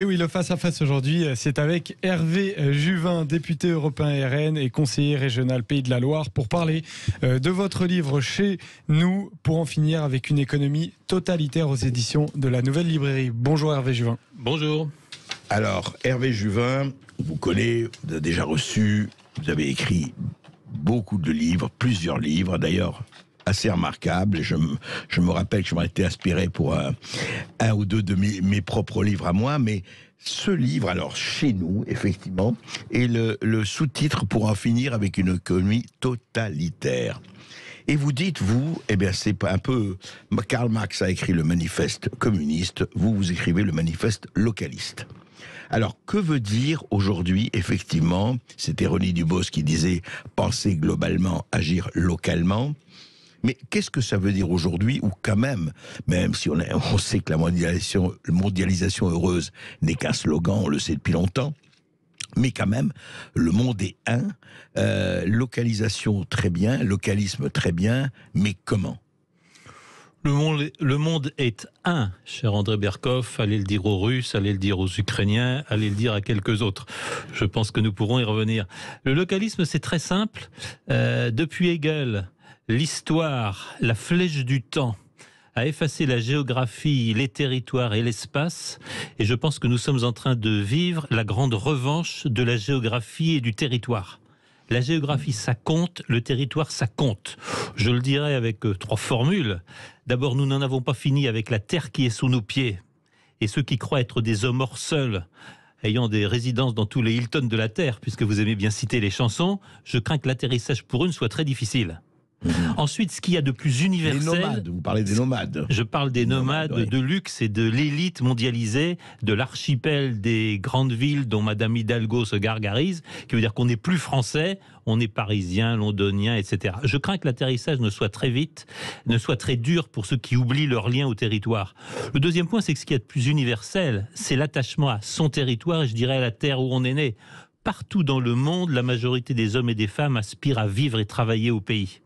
Et oui, le face-à-face aujourd'hui, c'est avec Hervé Juvin, député européen RN et conseiller régional Pays de la Loire, pour parler de votre livre Chez nous, pour en finir avec une économie totalitaire aux éditions de la Nouvelle Librairie. Bonjour Hervé Juvin. Bonjour. Alors, Hervé Juvin, vous connaissez, vous avez déjà reçu, vous avez écrit beaucoup de livres, plusieurs livres d'ailleurs, assez remarquables. Je me rappelle que je m'en étais inspiré pour un ou deux de mes propres livres à moi, mais ce livre, alors, Chez nous, effectivement, est le sous-titre pour en finir avec une économie totalitaire. Et vous dites, vous, eh bien, c'est un peu... Karl Marx a écrit le manifeste communiste, vous écrivez le manifeste localiste. Alors, que veut dire aujourd'hui, effectivement, c'était René Dubos qui disait « penser globalement, agir localement ». Mais qu'est-ce que ça veut dire aujourd'hui, ou quand même si on sait que la mondialisation heureuse n'est qu'un slogan, on le sait depuis longtemps, mais quand même, le monde est un, localisation très bien, localisme très bien, mais comment ? Le monde est un, cher André Berkoff. Allez le dire aux Russes, allez le dire aux Ukrainiens, allez le dire à quelques autres. Je pense que nous pourrons y revenir. Le localisme, c'est très simple. Depuis Hegel, l'histoire, la flèche du temps, a effacé la géographie, les territoires et l'espace. Et je pense que nous sommes en train de vivre la grande revanche de la géographie et du territoire. La géographie, ça compte, le territoire, ça compte. Je le dirais avec trois formules. D'abord, nous n'en avons pas fini avec la terre qui est sous nos pieds. Et ceux qui croient être des hommes hors sol, ayant des résidences dans tous les Hilton de la terre, puisque vous aimez bien citer les chansons, je crains que l'atterrissage pour eux ne soit très difficile. Ensuite, ce qu'il y a de plus universel... Les nomades, vous parlez des nomades. Je parle des nomades oui. de luxe et de l'élite mondialisée, de l'archipel des grandes villes dont Madame Hidalgo se gargarise, qui veut dire qu'on n'est plus français, on est parisien, londonien, etc. Je crains que l'atterrissage ne soit très vite, ne soit très dur pour ceux qui oublient leur lien au territoire. Le deuxième point, c'est que ce qu'il y a de plus universel, c'est l'attachement à son territoire, et je dirais à la terre où on est né. Partout dans le monde, la majorité des hommes et des femmes aspirent à vivre et travailler au pays.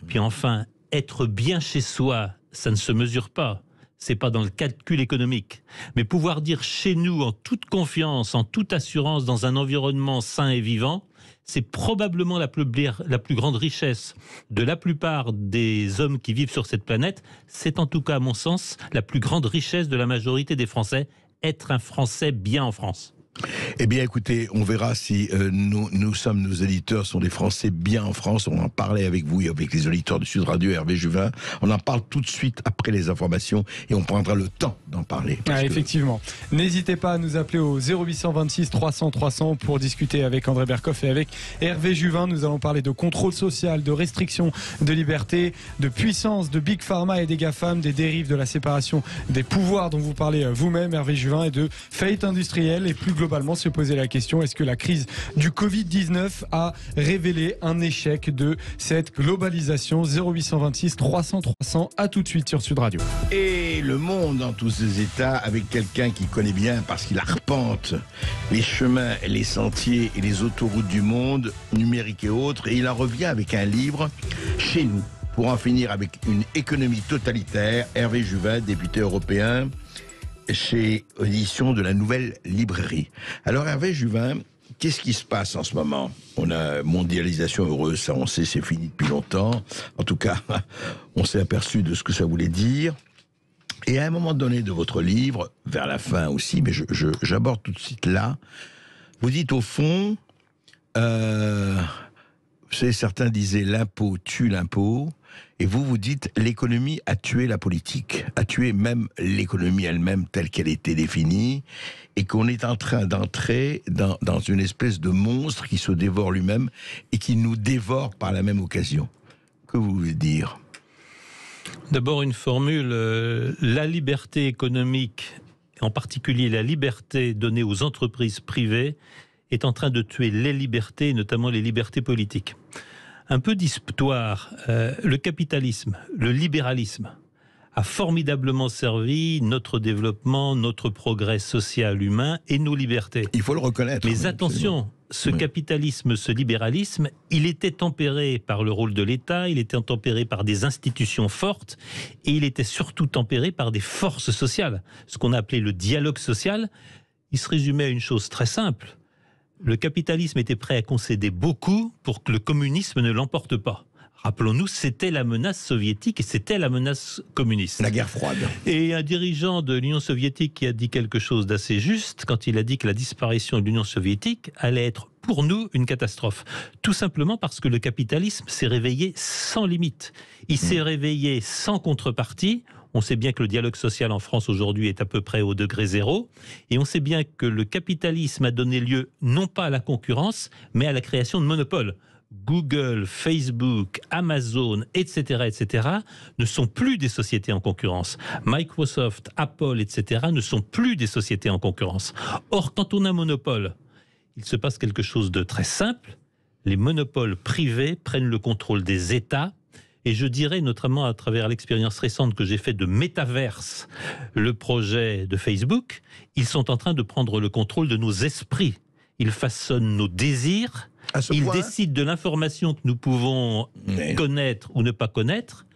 Puis enfin, être bien chez soi, ça ne se mesure pas. C'est pas dans le calcul économique. Mais pouvoir dire chez nous, en toute confiance, en toute assurance, dans un environnement sain et vivant, c'est probablement la plus grande richesse de la plupart des hommes qui vivent sur cette planète. C'est en tout cas, à mon sens, la plus grande richesse de la majorité des Français. Être un Français bien en France. Eh bien, écoutez, on verra si nos éditeurs sont des Français bien en France. On en parlait avec vous et avec les auditeurs de Sud Radio, Hervé Juvin. On en parle tout de suite après les informations et on prendra le temps d'en parler. Effectivement. N'hésitez pas à nous appeler au 0826 300 300 pour discuter avec André Berkoff et avec Hervé Juvin. Nous allons parler de contrôle social, de restriction de liberté, de puissance de Big Pharma et des GAFAM, des dérives de la séparation des pouvoirs dont vous parlez vous-même, Hervé Juvin, et de faillite industrielle et plus globalement se poser la question, est-ce que la crise du Covid-19 a révélé un échec de cette globalisation? 0826 300 300, à tout de suite sur Sud Radio. Et le monde dans tous ses états avec quelqu'un qui connaît bien parce qu'il arpente les chemins, les sentiers et les autoroutes du monde, numérique et autres, et il en revient avec un livre, Chez nous, pour en finir avec une économie totalitaire. Hervé Juvin, député européen, chez édition de la Nouvelle Librairie. Alors Hervé Juvin, qu'est-ce qui se passe en ce moment? On a mondialisation heureuse, ça on sait, c'est fini depuis longtemps. En tout cas, on s'est aperçu de ce que ça voulait dire. Et à un moment donné de votre livre, vers la fin aussi, mais j'aborde tout de suite là, vous dites au fond, vous savez, certains disaient l'impôt tue l'impôt. Et vous dites, l'économie a tué la politique, a tué même l'économie elle-même telle qu'elle était définie, et qu'on est en train d'entrer dans une espèce de monstre qui se dévore lui-même et qui nous dévore par la même occasion. Que vous voulez dire? D'abord une formule, la liberté économique, en particulier la liberté donnée aux entreprises privées, est en train de tuer les libertés, notamment les libertés politiques. Un peu d'histoire, le capitalisme, le libéralisme a formidablement servi notre développement, notre progrès social, humain et nos libertés. Il faut le reconnaître. Mais attention, ce capitalisme, ce libéralisme, il était tempéré par le rôle de l'État, il était tempéré par des institutions fortes et il était surtout tempéré par des forces sociales, ce qu'on a appelé le dialogue social, il se résumait à une chose très simple. Le capitalisme était prêt à concéder beaucoup pour que le communisme ne l'emporte pas. Rappelons-nous, c'était la menace soviétique et c'était la menace communiste. La guerre froide. Et un dirigeant de l'Union soviétique qui a dit quelque chose d'assez juste quand il a dit que la disparition de l'Union soviétique allait être pour nous une catastrophe. Tout simplement parce que le capitalisme s'est réveillé sans limite. Il s'est réveillé sans contrepartie. On sait bien que le dialogue social en France aujourd'hui est à peu près au degré zéro. Et on sait bien que le capitalisme a donné lieu non pas à la concurrence, mais à la création de monopoles. Google, Facebook, Amazon, etc., ne sont plus des sociétés en concurrence. Microsoft, Apple, etc., ne sont plus des sociétés en concurrence. Or, quand on a un monopole, il se passe quelque chose de très simple. Les monopoles privés prennent le contrôle des États. Et je dirais, notamment à travers l'expérience récente que j'ai faite de Metaverse, le projet de Facebook, ils sont en train de prendre le contrôle de nos esprits. Ils façonnent nos désirs. Ils décident de l'information que nous pouvons connaître ou ne pas connaître.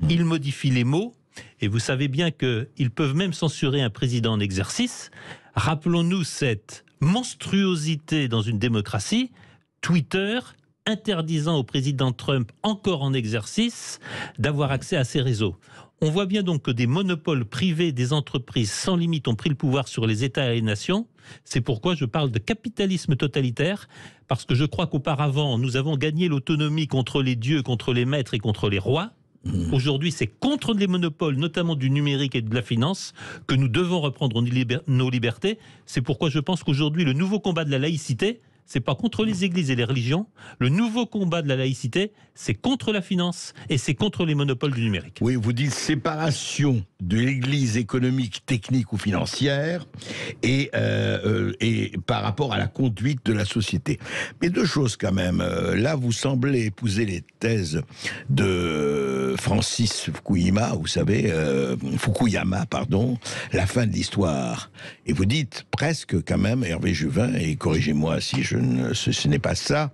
Ils modifient les mots. Et vous savez bien qu'ils peuvent même censurer un président en exercice. Rappelons-nous cette monstruosité dans une démocratie. Twitter interdisant au président Trump, encore en exercice, d'avoir accès à ces réseaux. On voit bien donc que des monopoles privés, des entreprises sans limite ont pris le pouvoir sur les États et les nations. C'est pourquoi je parle de capitalisme totalitaire, parce que je crois qu'auparavant, nous avons gagné l'autonomie contre les dieux, contre les maîtres et contre les rois. Aujourd'hui, c'est contre les monopoles, notamment du numérique et de la finance, que nous devons reprendre nos libertés. C'est pourquoi je pense qu'aujourd'hui, le nouveau combat de la laïcité, c'est pas contre les églises et les religions. Le nouveau combat de la laïcité, c'est contre la finance et c'est contre les monopoles du numérique. Oui, vous dites séparation de l'église économique, technique ou financière et par rapport à la conduite de la société. Mais deux choses quand même. Là, vous semblez épouser les thèses de Francis Fukuyama, vous savez, la fin de l'histoire. Et vous dites presque quand même, Hervé Juvin, et corrigez-moi si ce n'est pas ça,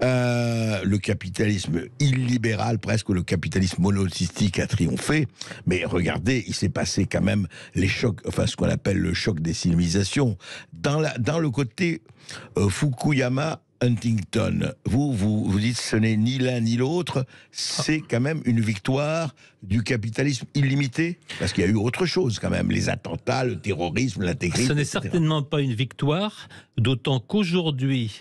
le capitalisme illibéral, presque le capitalisme monothéistique a triomphé, mais regardez, il s'est passé quand même les chocs, enfin ce qu'on appelle le choc des civilisations. Dans le côté Fukuyama, Huntington, vous dites ce n'est ni l'un ni l'autre, c'est quand même une victoire du capitalisme illimité? Parce qu'il y a eu autre chose quand même, les attentats, le terrorisme, l'intégrisme. Ce n'est etc. certainement pas une victoire, d'autant qu'aujourd'hui,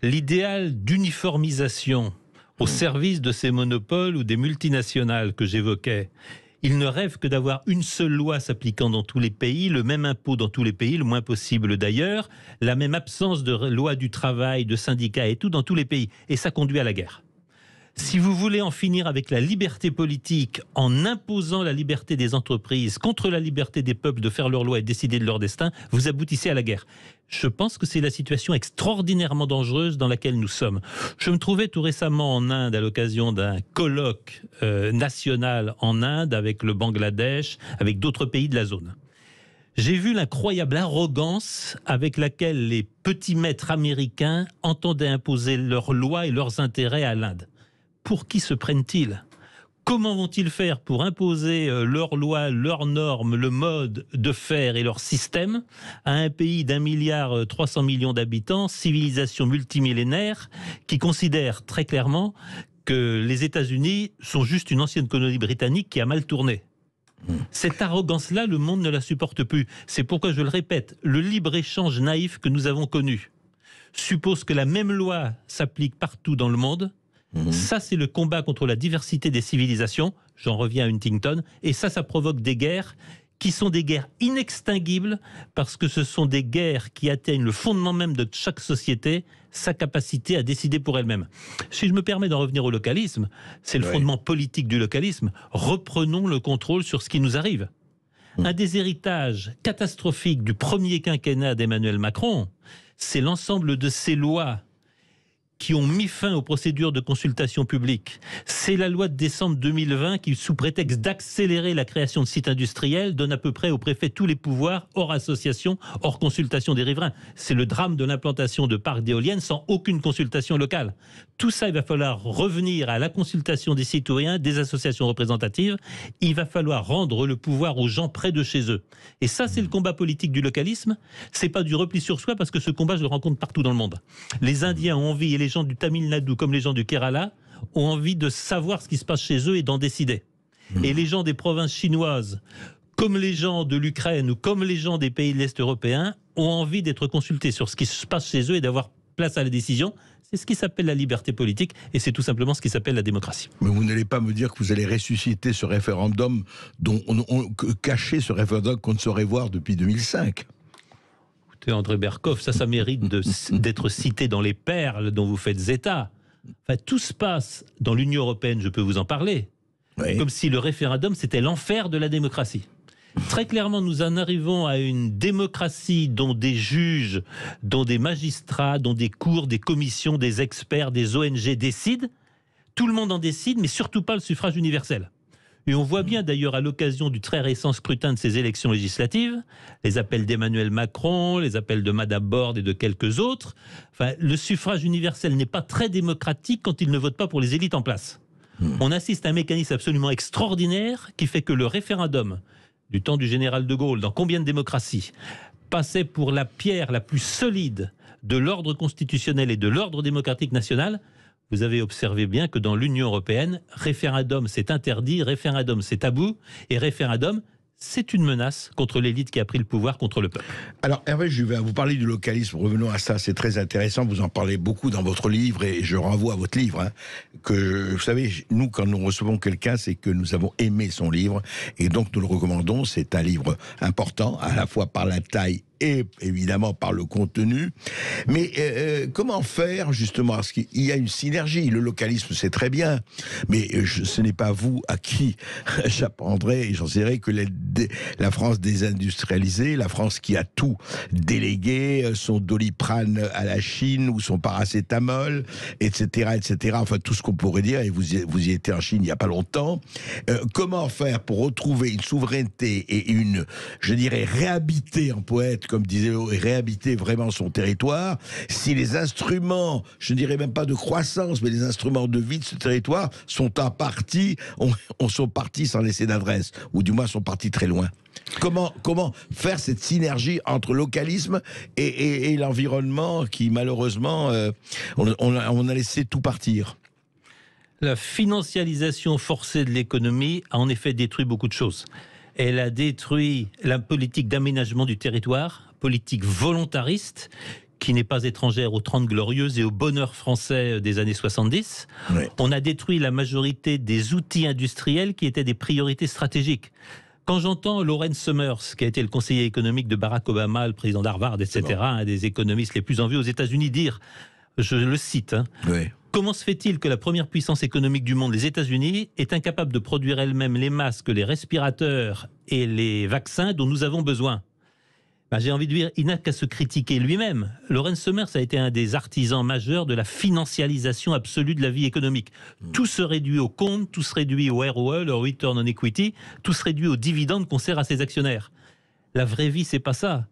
l'idéal d'uniformisation au service de ces monopoles ou des multinationales que j'évoquais, ils ne rêvent que d'avoir une seule loi s'appliquant dans tous les pays, le même impôt dans tous les pays, le moins possible d'ailleurs, la même absence de loi du travail, de syndicats et tout dans tous les pays. Et ça conduit à la guerre. Si vous voulez en finir avec la liberté politique en imposant la liberté des entreprises contre la liberté des peuples de faire leurs lois et de décider de leur destin, vous aboutissez à la guerre. Je pense que c'est la situation extraordinairement dangereuse dans laquelle nous sommes. Je me trouvais tout récemment en Inde à l'occasion d'un colloque national en Inde avec le Bangladesh, avec d'autres pays de la zone. J'ai vu l'incroyable arrogance avec laquelle les petits maîtres américains entendaient imposer leurs lois et leurs intérêts à l'Inde. Pour qui se prennent-ils ? Comment vont-ils faire pour imposer leurs lois, leurs normes, le mode de faire et leur système à un pays d'1,3 milliard d'habitants, civilisation multimillénaire, qui considère très clairement que les États-Unis sont juste une ancienne colonie britannique qui a mal tourné ? Cette arrogance-là, le monde ne la supporte plus. C'est pourquoi, je le répète, le libre-échange naïf que nous avons connu suppose que la même loi s'applique partout dans le monde. Ça, c'est le combat contre la diversité des civilisations. J'en reviens à Huntington. Et ça provoque des guerres qui sont des guerres inextinguibles parce que ce sont des guerres qui atteignent le fondement même de chaque société, sa capacité à décider pour elle-même. Si je me permets d'en revenir au localisme, c'est le fondement politique du localisme. Reprenons le contrôle sur ce qui nous arrive. Un des héritages catastrophiques du premier quinquennat d'Emmanuel Macron, c'est l'ensemble de ces lois qui ont mis fin aux procédures de consultation publique. C'est la loi de décembre 2020 qui, sous prétexte d'accélérer la création de sites industriels, donne à peu près au préfet tous les pouvoirs, hors association, hors consultation des riverains. C'est le drame de l'implantation de parcs d'éoliennes sans aucune consultation locale. Tout ça, il va falloir revenir à la consultation des citoyens, des associations représentatives. Il va falloir rendre le pouvoir aux gens près de chez eux. Et ça, c'est le combat politique du localisme. C'est pas du repli sur soi, parce que ce combat, je le rencontre partout dans le monde. Les Indiens ont envie, et les gens du Tamil Nadu comme les gens du Kerala ont envie de savoir ce qui se passe chez eux et d'en décider. Et les gens des provinces chinoises, comme les gens de l'Ukraine ou comme les gens des pays de l'Est européen, ont envie d'être consultés sur ce qui se passe chez eux et d'avoir place à la décision. C'est ce qui s'appelle la liberté politique et c'est tout simplement ce qui s'appelle la démocratie. Mais vous n'allez pas me dire que vous allez ressusciter ce référendum caché, ce référendum qu'on ne saurait voir depuis 2005. André Berkoff, ça mérite d'être cité dans les perles dont vous faites état. Enfin, tout se passe dans l'Union européenne, je peux vous en parler, oui. Comme si le référendum, c'était l'enfer de la démocratie. Très clairement, nous en arrivons à une démocratie dont des juges, dont des magistrats, dont des cours, des commissions, des experts, des ONG décident. Tout le monde en décide, mais surtout pas le suffrage universel. Et on voit bien d'ailleurs à l'occasion du très récent scrutin de ces élections législatives, les appels d'Emmanuel Macron, les appels de Madame Borde et de quelques autres, enfin, le suffrage universel n'est pas très démocratique quand il ne vote pas pour les élites en place. On assiste à un mécanisme absolument extraordinaire qui fait que le référendum du temps du général de Gaulle, dans combien de démocraties, passait pour la pierre la plus solide de l'ordre constitutionnel et de l'ordre démocratique national. Vous avez observé bien que dans l'Union européenne, référendum c'est interdit, référendum c'est tabou, et référendum c'est une menace contre l'élite qui a pris le pouvoir contre le peuple. Alors Hervé Juvin, vous parlez du localisme, revenons à ça, c'est très intéressant, vous en parlez beaucoup dans votre livre, et je renvoie à votre livre, que vous savez, nous quand nous recevons quelqu'un, c'est que nous avons aimé son livre, et donc nous le recommandons, c'est un livre important, à la fois par la taille et évidemment par le contenu. Mais comment faire justement? Parce qu'il y a une synergie. Le localisme, c'est très bien, mais ce n'est pas vous à qui j'apprendrai et j'en dirai que la France désindustrialisée, la France qui a tout délégué, son Doliprane à la Chine ou son paracétamol, etc., etc. Enfin, tout ce qu'on pourrait dire, et vous y étiez en Chine il n'y a pas longtemps. Comment faire pour retrouver une souveraineté et une, je dirais, réhabiter en poète, comme disait, réhabiter vraiment son territoire, si les instruments, je ne dirais même pas de croissance, mais les instruments de vie de ce territoire sont en partie, sont partis sans laisser d'adresse, ou du moins sont partis très loin. Comment faire cette synergie entre localisme et l'environnement qui, malheureusement, on a laissé tout partir? La financialisation forcée de l'économie a en effet détruit beaucoup de choses. Elle a détruit la politique d'aménagement du territoire, politique volontariste, qui n'est pas étrangère aux 30 Glorieuses et au bonheur français des années 70. Oui. On a détruit la majorité des outils industriels qui étaient des priorités stratégiques. Quand j'entends Lawrence Summers, qui a été le conseiller économique de Barack Obama, le président d'Harvard, etc., un des économistes les plus en vue aux États-Unis, dire, je le cite, oui. Comment se fait-il que la première puissance économique du monde, les États-Unis, est incapable de produire elle-même les masques, les respirateurs et les vaccins dont nous avons besoin? J'ai envie de dire, il n'a qu'à se critiquer lui-même. Lawrence Summers a été un des artisans majeurs de la financialisation absolue de la vie économique. Tout se réduit au compte, tout se réduit au ROE, le Return on Equity, tout se réduit aux dividendes qu'on sert à ses actionnaires. La vraie vie, c'est pas ça.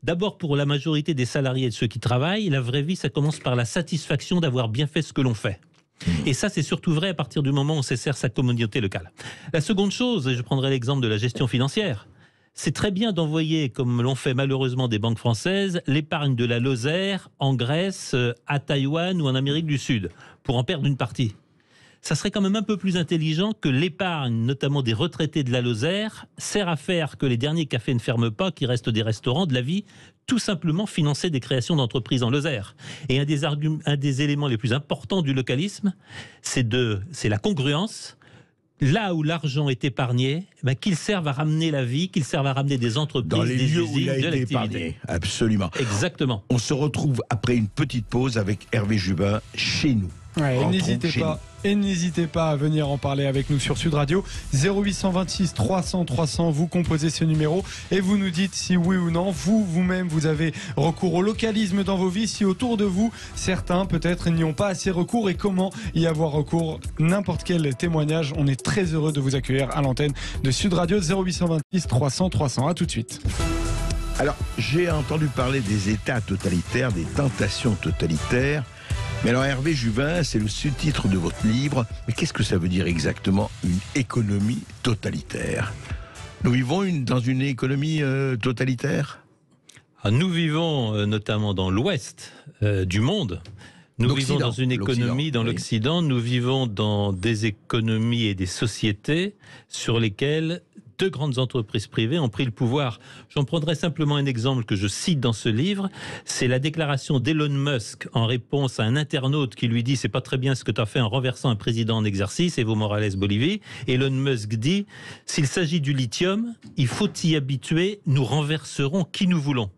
D'abord, pour la majorité des salariés et de ceux qui travaillent, la vraie vie, ça commence par la satisfaction d'avoir bien fait ce que l'on fait. Et ça, c'est surtout vrai à partir du moment où on sert sa communauté locale. La seconde chose, et je prendrai l'exemple de la gestion financière, c'est très bien d'envoyer, comme l'ont fait malheureusement des banques françaises, l'épargne de la Lozère en Grèce, à Taïwan ou en Amérique du Sud, pour en perdre une partie. Ça serait quand même un peu plus intelligent que l'épargne, notamment des retraités de la Lozère, sert à faire que les derniers cafés ne ferment pas, qu'il reste des restaurants, de la vie, tout simplement financer des créations d'entreprises en Lozère. Et un des éléments les plus importants du localisme, c'est la congruence. Là où l'argent est épargné, qu'il serve à ramener la vie, qu'il serve à ramener des entreprises, dans les des lieux usines, où il a été épargné. Absolument. Exactement. On se retrouve après une petite pause avec Hervé Juvin chez nous. Ouais, rentrons n'hésitez chez pas. Et n'hésitez pas à venir en parler avec nous sur Sud Radio. 0826 300 300, vous composez ce numéro et vous nous dites si oui ou non, vous-même, vous avez recours au localisme dans vos vies, si autour de vous, certains peut-être n'y ont pas assez recours et comment y avoir recours. N'importe quel témoignage, on est très heureux de vous accueillir à l'antenne de Sud Radio. 0826 300 300. À tout de suite. Alors, j'ai entendu parler des États totalitaires, des tentations totalitaires. Mais alors, Hervé Juvin, c'est le sous-titre de votre livre. Mais qu'est-ce que ça veut dire exactement, une économie totalitaire? Nous vivons dans une économie totalitaire? Nous vivons notamment dans l'ouest du monde. Nous vivons dans une économie dans l'Occident. Nous vivons dans des économies et des sociétés sur lesquelles deux grandes entreprises privées ont pris le pouvoir. J'en prendrai simplement un exemple que je cite dans ce livre. C'est la déclaration d'Elon Musk en réponse à un internaute qui lui dit « C'est pas très bien ce que tu as fait en renversant un président en exercice, Evo Morales Bolivie ». Elon Musk dit « S'il s'agit du lithium, il faut y habituer, nous renverserons qui nous voulons ».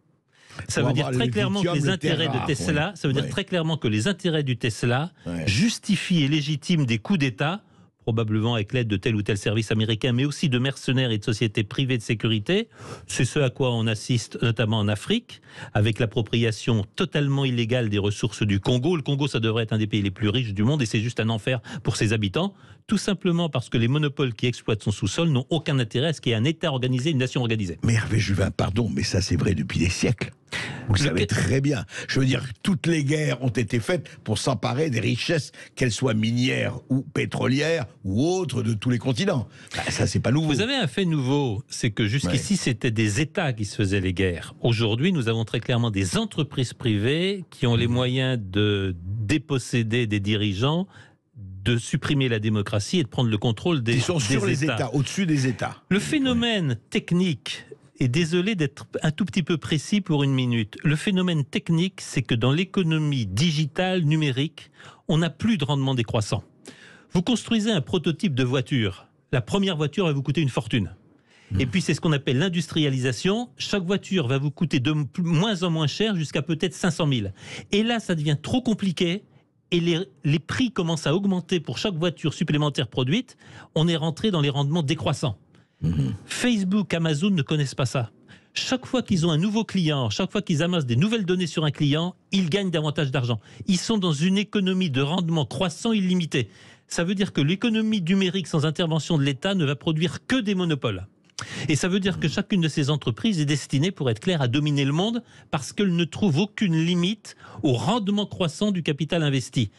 Ça veut dire très clairement que les intérêts de Tesla, ça veut dire très clairement que les intérêts du Tesla justifient et légitiment des coups d'État, probablement avec l'aide de tel ou tel service américain, mais aussi de mercenaires et de sociétés privées de sécurité. C'est ce à quoi on assiste notamment en Afrique, avec l'appropriation totalement illégale des ressources du Congo. Le Congo, ça devrait être un des pays les plus riches du monde et c'est juste un enfer pour ses habitants, tout simplement parce que les monopoles qui exploitent son sous-sol n'ont aucun intérêt à ce qu'il y ait un État organisé, une nation organisée. Mais Hervé Juvin, pardon, mais ça c'est vrai depuis des siècles. Vous le savez très bien. Je veux dire, toutes les guerres ont été faites pour s'emparer des richesses, qu'elles soient minières ou pétrolières ou autres de tous les continents. Ça, c'est pas nouveau. Vous avez un fait nouveau, c'est que jusqu'ici, c'était des États qui se faisaient les guerres. Aujourd'hui, nous avons très clairement des entreprises privées qui ont les moyens de déposséder des dirigeants, de supprimer la démocratie et de prendre le contrôle des États. Ils sont sur les États, au-dessus des États. Le phénomène technique, et désolé d'être un tout petit peu précis pour une minute, le phénomène technique, c'est que dans l'économie digitale, numérique, on n'a plus de rendement décroissant. Vous construisez un prototype de voiture, la première voiture va vous coûter une fortune. Et puis c'est ce qu'on appelle l'industrialisation, chaque voiture va vous coûter de moins en moins cher jusqu'à peut-être 500 000. Et là, ça devient trop compliqué. Et les prix commencent à augmenter pour chaque voiture supplémentaire produite, on est rentré dans les rendements décroissants. Facebook, Amazon ne connaissent pas ça. Chaque fois qu'ils ont un nouveau client, chaque fois qu'ils amassent des nouvelles données sur un client, ils gagnent davantage d'argent. Ils sont dans une économie de rendement croissant illimité. Ça veut dire que l'économie numérique sans intervention de l'État ne va produire que des monopoles. Et ça veut dire que chacune de ces entreprises est destinée, pour être clair, à dominer le monde parce qu'elle ne trouve aucune limite au rendement croissant du capital investi.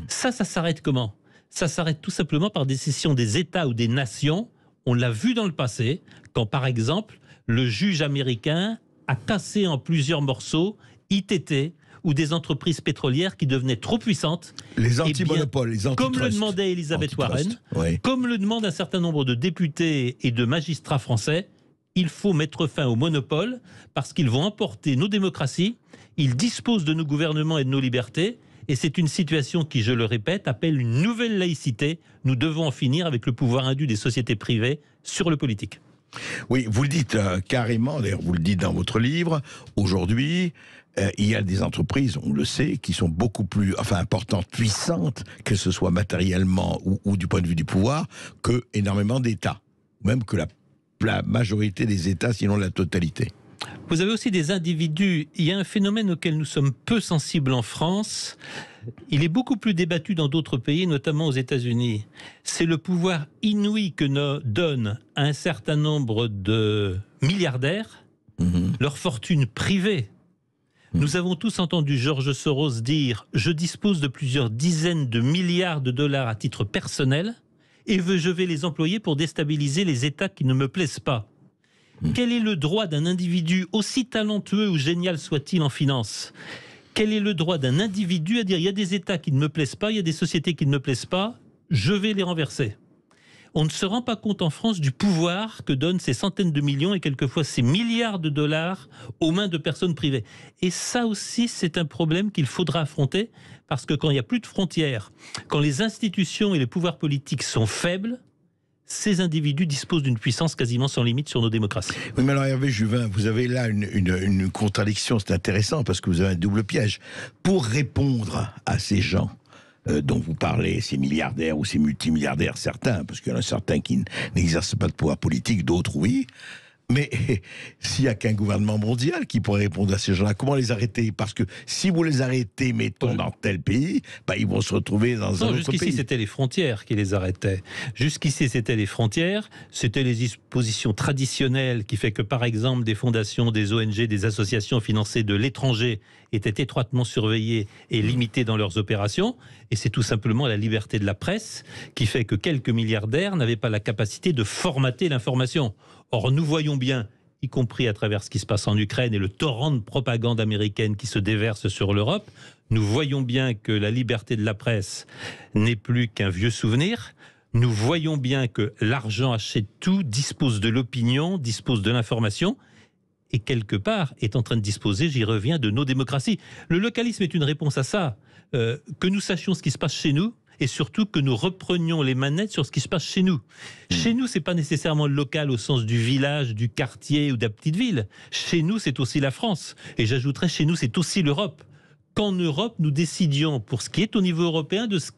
Ça s'arrête comment? Ça s'arrête tout simplement par décision des États ou des nations. On l'a vu dans le passé, quand par exemple, le juge américain a cassé en plusieurs morceaux ITT ou des entreprises pétrolières qui devenaient trop puissantes. Les antimonopoles, les antitrust. Comme le demandait Elisabeth Warren, comme le demandent un certain nombre de députés et de magistrats français, il faut mettre fin aux monopoles parce qu'ils vont emporter nos démocraties, ils disposent de nos gouvernements et de nos libertés. Et c'est une situation qui, je le répète, appelle une nouvelle laïcité. Nous devons en finir avec le pouvoir indu des sociétés privées sur le politique. Oui, vous le dites carrément, d'ailleurs vous le dites dans votre livre, aujourd'hui, il y a des entreprises, on le sait, qui sont beaucoup plus importantes, puissantes, que ce soit matériellement ou du point de vue du pouvoir, que énormément d'États, même que la majorité des États, sinon la totalité. Vous avez aussi des individus. Il y a un phénomène auquel nous sommes peu sensibles en France. Il est beaucoup plus débattu dans d'autres pays, notamment aux États-Unis. C'est le pouvoir inouï que donne à un certain nombre de milliardaires leur fortune privée. Nous avons tous entendu George Soros dire « Je dispose de plusieurs dizaines de milliards de dollars à titre personnel et je vais les employer pour déstabiliser les États qui ne me plaisent pas. » Quel est le droit d'un individu, aussi talentueux ou génial soit-il en finance? Quel est le droit d'un individu à dire il y a des États qui ne me plaisent pas, il y a des sociétés qui ne me plaisent pas, je vais les renverser? On ne se rend pas compte en France du pouvoir que donnent ces centaines de millions et quelquefois ces milliards de dollars aux mains de personnes privées. Et ça aussi, c'est un problème qu'il faudra affronter parce que quand il n'y a plus de frontières, quand les institutions et les pouvoirs politiques sont faibles, ces individus disposent d'une puissance quasiment sans limite sur nos démocraties. Oui, mais alors Hervé Juvin, vous avez là une contradiction, c'est intéressant parce que vous avez un double piège. Pour répondre à ces gens, dont vous parlez, ces milliardaires ou ces multimilliardaires, certains, parce qu'il y en a certains qui n'exercent pas de pouvoir politique, d'autres oui. Mais s'il n'y a qu'un gouvernement mondial qui pourrait répondre à ces gens-là, comment les arrêter? Parce que si vous les arrêtez, mettons, dans tel pays, bah, ils vont se retrouver dans un autre pays. Jusqu'ici, c'était les frontières qui les arrêtaient. Jusqu'ici, c'était les frontières, c'était les dispositions traditionnelles qui fait que, par exemple, des fondations, des ONG, des associations financées de l'étranger étaient étroitement surveillées et limitées dans leurs opérations. Et c'est tout simplement la liberté de la presse qui fait que quelques milliardaires n'avaient pas la capacité de formater l'information. Or, nous voyons bien, y compris à travers ce qui se passe en Ukraine et le torrent de propagande américaine qui se déverse sur l'Europe, nous voyons bien que la liberté de la presse n'est plus qu'un vieux souvenir. Nous voyons bien que l'argent achète tout, dispose de l'opinion, dispose de l'information et quelque part est en train de disposer, j'y reviens, de nos démocraties. Le localisme est une réponse à ça. Que nous sachions ce qui se passe chez nous, et surtout que nous reprenions les manettes sur ce qui se passe chez nous. Chez nous, c'est pas nécessairement local au sens du village, du quartier ou de la petite ville. Chez nous, c'est aussi la France. Et j'ajouterais, chez nous, c'est aussi l'Europe. Qu'en Europe, nous décidions, pour ce qui est au niveau européen, de ce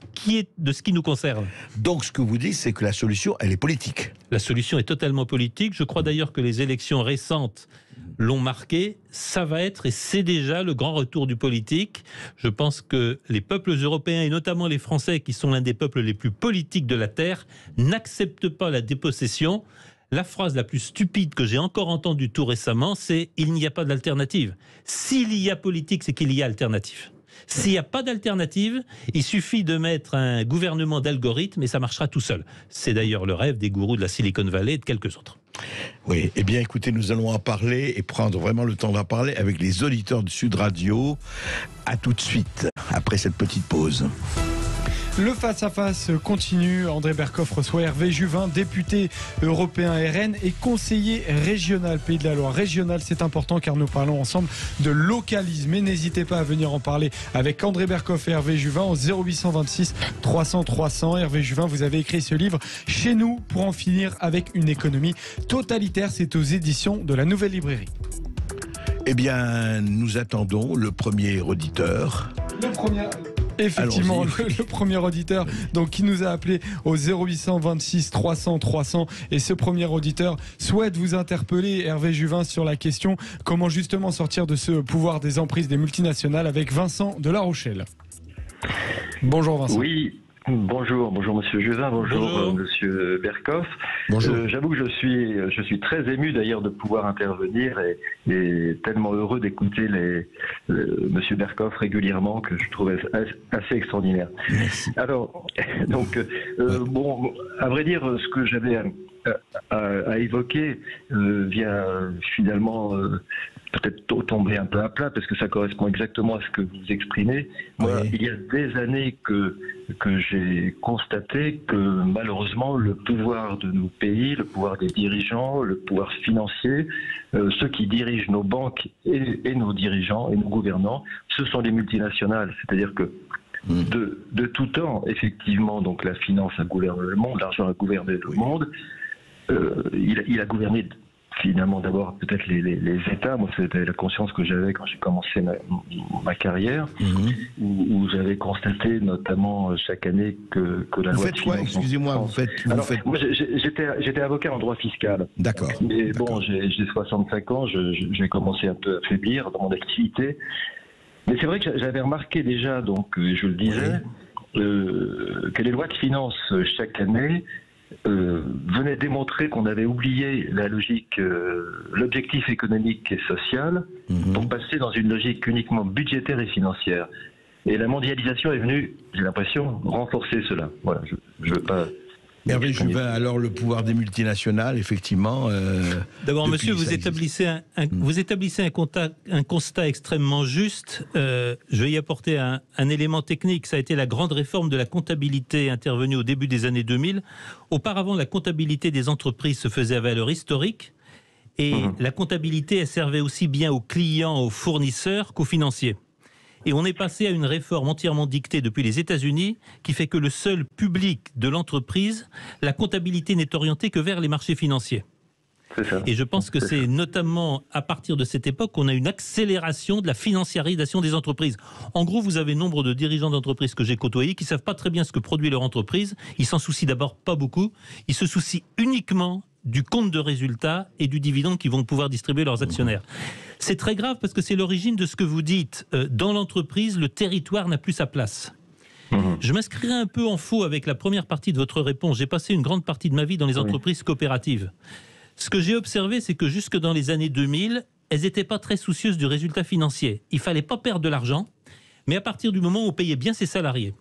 qui nous concerne. Donc, ce que vous dites, c'est que la solution, elle est politique. La solution est totalement politique. Je crois d'ailleurs que les élections récentes l'ont marqué. Ça va être, et c'est déjà, le grand retour du politique. Je pense que les peuples européens, et notamment les Français, qui sont l'un des peuples les plus politiques de la Terre, n'acceptent pas la dépossession. La phrase la plus stupide que j'ai encore entendue tout récemment, c'est « il n'y a pas d'alternative ». S'il y a politique, c'est qu'il y a alternative. S'il n'y a pas d'alternative, il suffit de mettre un gouvernement d'algorithmes et ça marchera tout seul. C'est d'ailleurs le rêve des gourous de la Silicon Valley et de quelques autres. Oui, eh bien écoutez, nous allons en parler et prendre vraiment le temps d'en parler avec les auditeurs de Sud Radio. À tout de suite, après cette petite pause. Le face-à-face continue. André Berkoff reçoit Hervé Juvin, député européen RN et conseiller régional Pays de la Loire. Régional, c'est important car nous parlons ensemble de localisme. Et n'hésitez pas à venir en parler avec André Berkoff et Hervé Juvin au 0826 300 300. Hervé Juvin, vous avez écrit ce livre « Chez nous, pour en finir avec une économie totalitaire ». C'est aux éditions de la Nouvelle Librairie. Eh bien, nous attendons le premier auditeur. Effectivement, le premier auditeur donc, qui nous a appelé au 0826 300 300. Et ce premier auditeur souhaite vous interpeller, Hervé Juvin, sur la question comment justement sortir de ce pouvoir des emprises des multinationales avec Vincent de La Rochelle. Bonjour Vincent. Oui. Bonjour Monsieur Juvin, bonjour. Monsieur Berkoff. Bonjour. J'avoue que je suis très ému d'ailleurs de pouvoir intervenir et tellement heureux d'écouter Monsieur Berkoff régulièrement que je trouve assez extraordinaire. Merci. Alors, donc, bon, à vrai dire, ce que j'avais à évoquer vient finalement peut-être tomber un peu à plat parce que ça correspond exactement à ce que vous exprimez. Moi, il y a des années que j'ai constaté que malheureusement le pouvoir de nos pays, le pouvoir des dirigeants, le pouvoir financier, ceux qui dirigent nos banques et nos dirigeants et nos gouvernants, ce sont les multinationales. C'est-à-dire que de tout temps, effectivement, donc la finance a gouverné le monde, l'argent a gouverné le monde. Il a gouverné finalement d'abord peut-être les États. Moi, c'était la conscience que j'avais quand j'ai commencé ma carrière, où j'avais constaté notamment chaque année que la loi de finances... Quoi, excusez-moi, vous faites... Moi, j'étais avocat en droit fiscal. D'accord. Mais bon, j'ai 65 ans, j'ai commencé un peu à faiblir dans mon activité. Mais c'est vrai que j'avais remarqué déjà, donc je le disais, que les lois de finances chaque année venait démontrer qu'on avait oublié la logique, l'objectif économique et social pour passer dans une logique uniquement budgétaire et financière. Et la mondialisation est venue, j'ai l'impression, renforcer cela. Voilà, je veux pas... Hervé Juvin, alors le pouvoir des multinationales, effectivement... D'abord, monsieur, vous établissez un constat extrêmement juste. Je vais y apporter un élément technique. Ça a été la grande réforme de la comptabilité intervenue au début des années 2000. Auparavant, la comptabilité des entreprises se faisait à valeur historique. Et la comptabilité, elle servait aussi bien aux clients, aux fournisseurs qu'aux financiers. Et on est passé à une réforme entièrement dictée depuis les États-Unis qui fait que le seul public de l'entreprise, la comptabilité n'est orientée que vers les marchés financiers. C'est ça. Et je pense que c'est notamment à partir de cette époque qu'on a une accélération de la financiarisation des entreprises. En gros, vous avez nombre de dirigeants d'entreprises que j'ai côtoyés qui ne savent pas très bien ce que produit leur entreprise. Ils s'en soucient d'abord pas beaucoup. Ils se soucient uniquement du compte de résultat et du dividende qu'ils vont pouvoir distribuer leurs actionnaires. C'est très grave parce que c'est l'origine de ce que vous dites. Dans l'entreprise, le territoire n'a plus sa place. Je m'inscrirai un peu en faux avec la première partie de votre réponse. J'ai passé une grande partie de ma vie dans les entreprises coopératives. Ce que j'ai observé, c'est que jusque dans les années 2000, elles n'étaient pas très soucieuses du résultat financier. Il ne fallait pas perdre de l'argent, mais à partir du moment où on payait bien ses salariés,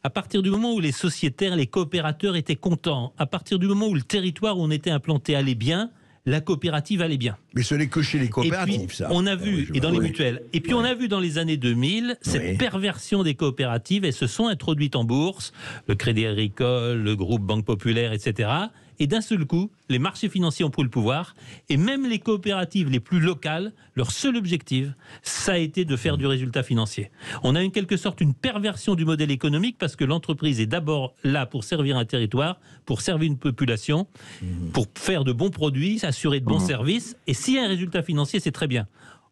à partir du moment où les sociétaires, les coopérateurs étaient contents, à partir du moment où le territoire où on était implanté allait bien, la coopérative allait bien. Mais ce n'est que chez les coopératives, et puis, ça. On a vu, et dans les mutuelles. Et puis on a vu dans les années 2000, cette perversion des coopératives, elles se sont introduites en bourse, le Crédit Agricole, le groupe Banque Populaire, etc. Et d'un seul coup, les marchés financiers ont pris le pouvoir, et même les coopératives les plus locales, leur seul objectif, ça a été de faire du résultat financier. On a en quelque sorte une perversion du modèle économique, parce que l'entreprise est d'abord là pour servir un territoire, pour servir une population, pour faire de bons produits, assurer de bons services, et s'il y a un résultat financier, c'est très bien.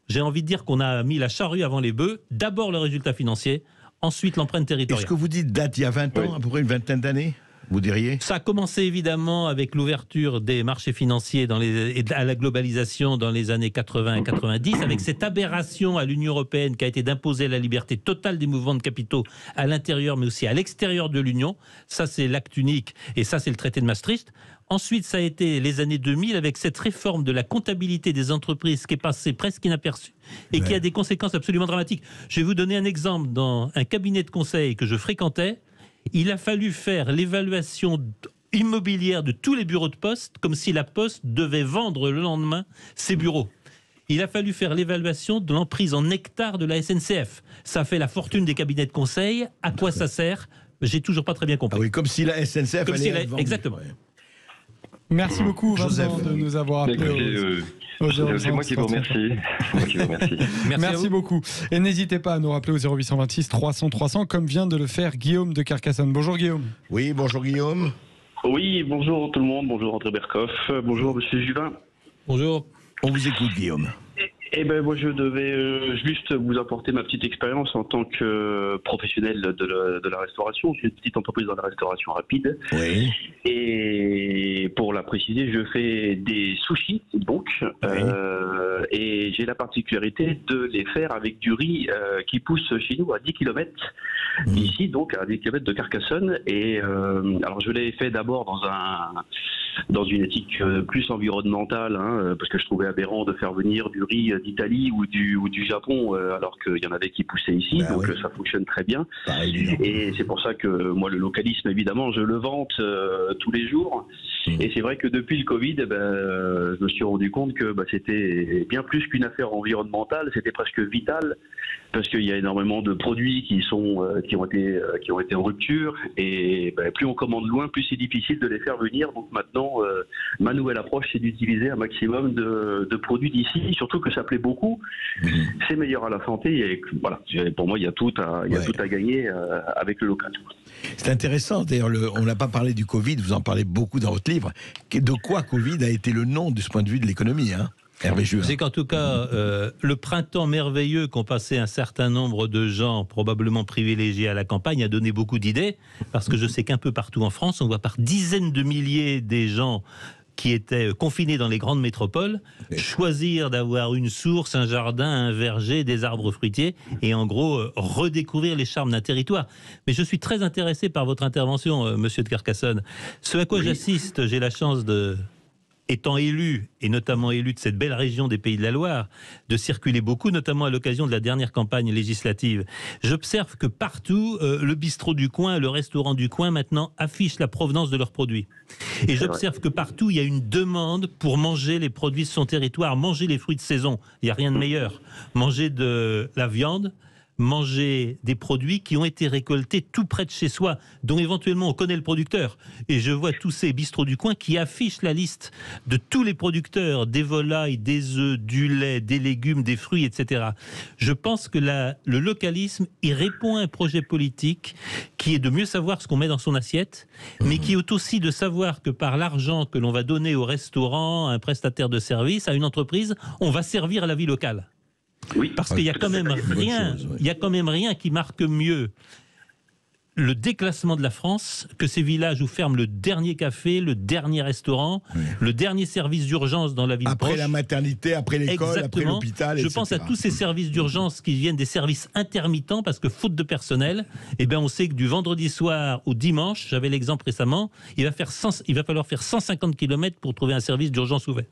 J'ai envie de dire qu'on a mis la charrue avant les bœufs, d'abord le résultat financier, ensuite l'empreinte territoriale. Est-ce que vous dites date il y a 20 ans, à peu près une vingtaine d'années, vous diriez? Ça a commencé évidemment avec l'ouverture des marchés financiers et à la globalisation dans les années 80 et 90, avec cette aberration à l'Union européenne qui a été d'imposer la liberté totale des mouvements de capitaux à l'intérieur mais aussi à l'extérieur de l'Union. Ça, c'est l'acte unique et ça, c'est le traité de Maastricht. Ensuite, ça a été les années 2000 avec cette réforme de la comptabilité des entreprises qui est passée presque inaperçue et qui a des conséquences absolument dramatiques. Je vais vous donner un exemple. Dans un cabinet de conseil que je fréquentais, il a fallu faire l'évaluation immobilière de tous les bureaux de poste comme si la Poste devait vendre le lendemain ses bureaux. Il a fallu faire l'évaluation de l'emprise en hectares de la SNCF. Ça fait la fortune des cabinets de conseil. À quoi ça sert? J'ai toujours pas très bien compris. Ah oui, comme si la SNCF comme allait si être vendue. Exactement. Ouais. Merci beaucoup, Vincent, Joseph. de nous avoir appelés. C'est moi qui vous remercie. Merci beaucoup. Et n'hésitez pas à nous rappeler au 0826 300 300, comme vient de le faire Guillaume de Carcassonne. Bonjour Guillaume. Oui, bonjour Guillaume. Oui, bonjour tout le monde, bonjour André Berkoff, bonjour Monsieur Juvin. Bonjour. On vous écoute, Guillaume. Eh ben moi je devais juste vous apporter ma petite expérience en tant que professionnel de la restauration. J'ai une petite entreprise dans la restauration rapide. Oui. Et pour la préciser, je fais des sushis, donc, et j'ai la particularité de les faire avec du riz qui pousse chez nous à 10 km, ici donc à 10 km de Carcassonne. Et alors je l'ai fait d'abord dans une éthique plus environnementale, parce que je trouvais aberrant de faire venir du riz d'Italie ou du Japon, alors qu'il y en avait qui poussaient ici, donc ça fonctionne très bien. Et c'est pour ça que moi, le localisme, évidemment, je le vante tous les jours. Et c'est vrai que depuis le Covid, je me suis rendu compte que c'était bien plus qu'une affaire environnementale, c'était presque vital, parce qu'il y a énormément de produits qui ont été en rupture, et plus on commande loin, plus c'est difficile de les faire venir. Donc maintenant, ma nouvelle approche, c'est d'utiliser un maximum de produits d'ici, surtout que ça plaît beaucoup, c'est meilleur à la santé, et voilà, pour moi il y a tout à gagner avec le local. C'est intéressant, d'ailleurs on n'a pas parlé du Covid, vous en parlez beaucoup dans votre livre. De quoi Covid a été le nom de ce point de vue de l'économie, Hervé Juvin. C'est qu'en tout cas, le printemps merveilleux qu'ont passé un certain nombre de gens probablement privilégiés à la campagne a donné beaucoup d'idées, parce que je sais qu'un peu partout en France, on voit par dizaines de milliers des gens qui étaient confinés dans les grandes métropoles, choisir d'avoir une source, un jardin, un verger, des arbres fruitiers, et en gros redécouvrir les charmes d'un territoire. Mais je suis très intéressé par votre intervention, monsieur de Carcassonne. Ce à quoi j'assiste, j'ai la chance étant élu, et notamment élu de cette belle région des Pays de la Loire, de circuler beaucoup, notamment à l'occasion de la dernière campagne législative. J'observe que partout, le bistrot du coin, le restaurant du coin, maintenant, affiche la provenance de leurs produits. Et j'observe que partout, il y a une demande pour manger les produits de son territoire, manger les fruits de saison. Il n'y a rien de meilleur. Manger de la viande, manger des produits qui ont été récoltés tout près de chez soi, dont éventuellement on connaît le producteur. Et je vois tous ces bistrots du coin qui affichent la liste de tous les producteurs, des volailles, des œufs, du lait, des légumes, des fruits, etc. Je pense que le localisme, il répond à un projet politique qui est de mieux savoir ce qu'on met dans son assiette, mais qui est aussi de savoir que par l'argent que l'on va donner au restaurant, à un prestataire de service, à une entreprise, on va servir la vie locale. Oui. Parce qu'il y a quand même rien, il y a quand même rien qui marque mieux le déclassement de la France que ces villages où ferme le dernier café, le dernier restaurant, le dernier service d'urgence dans la ville proche. Après la maternité, après l'école, après l'hôpital, Je etc. pense à tous ces services d'urgence qui viennent des services intermittents parce que faute de personnel, eh ben on sait que du vendredi soir au dimanche, j'avais l'exemple récemment, il va falloir faire 150 km pour trouver un service d'urgence ouvert.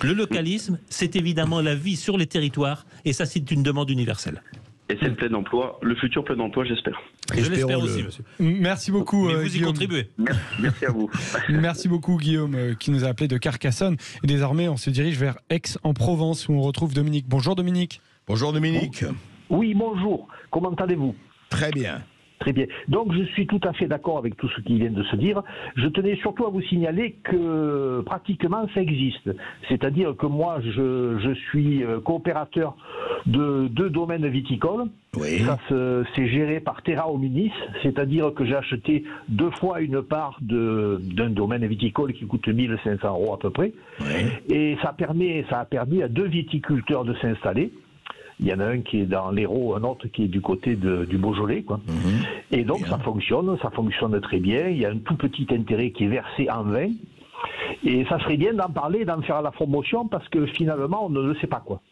Le localisme, c'est évidemment la vie sur les territoires et ça c'est une demande universelle. Et c'est le plein emploi, le futur plein emploi, j'espère. Je l'espère aussi, monsieur. Merci beaucoup, Mais vous y Guillaume. contribuez. Merci à vous. Merci beaucoup, Guillaume, qui nous a appelé de Carcassonne. Et désormais, on se dirige vers Aix-en-Provence, où on retrouve Dominique. Bonjour, Dominique. Bonjour Dominique. Oui, bonjour. Comment allez-vous? Très bien. Très bien. Donc, je suis tout à fait d'accord avec tout ce qui vient de se dire. Je tenais surtout à vous signaler que pratiquement ça existe. C'est-à-dire que moi, je suis coopérateur de 2 domaines viticoles. Oui. Ça, c'est géré par Terra Hominis, c'est-à-dire que j'ai acheté 2 fois une part d'un domaine viticole qui coûte 1 500 € à peu près. Oui. Et ça a permis à 2 viticulteurs de s'installer. Il y en a un qui est dans l'Hérault, un autre qui est du côté du Beaujolais, quoi. Et donc ça fonctionne très bien. Il y a un tout petit intérêt qui est versé en vin. Et ça serait bien d'en parler, d'en faire la promotion, parce que finalement, on ne le sait pas, quoi.